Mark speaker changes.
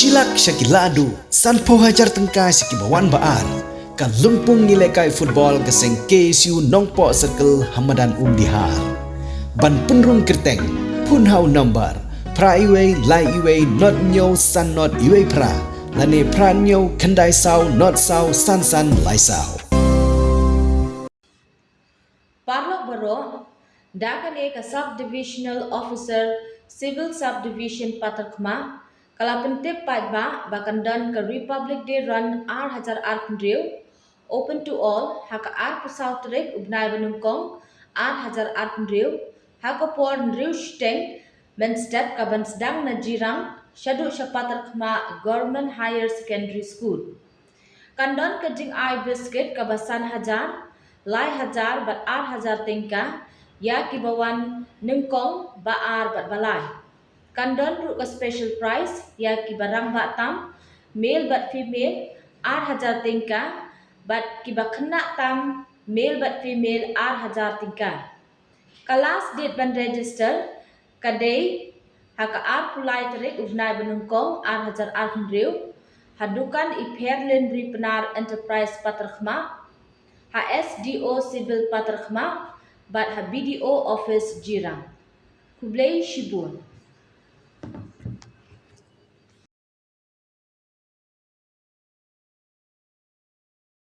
Speaker 1: Shilak Shakiladu, Sanpo Hajar Tengkai Sikibawan Baar, Kan Lumpung Nilekai Football Keseng KSU Nongpo Circle Hamadan Dihar. Ban Penrung Kerteng, Punhau Number, Pra Iwe, Lai Iwe, Not Nyo, San Not Iwe Pra, Lane Pra Nyo, Kendai Sao, Not Sao, San San, Lai Sao.
Speaker 2: Parlok Baro, Dakan Eka Sub-Divisional Officer, Civil Subdivision Patakma, Kalapentip Paitba, Bakandan Ka Republic Day Run R Hajar Arkandriu, Open to all, Haka Ar Pasautrik, Ubnai Banungkong, R Hajar Arkandriu, Haka Por Ndriu Steng, Menstep Kabansdang Najirang, Shadu Shapatakma Government Higher Secondary School. Kandon kejing ai biscuit kabasan hajar, lai hajar bat ar hajar tingka, ya kibawan nengkong baar bat balai. Kandon ru ka special price, ya kibarang batam, male bat female, ar hajar tingka, bat kibakena tam, male bat female ar hajar tingka. Kelas date ban register, kadai haka ar pulai terik ubnai benungkong ar hajar ar hendriu, Hadukan Iperlin Ripenar Enterprise Patrakhma, HSDO Civil Patrakhma, Bat HBDO Office Jirang. Kublai Shibun.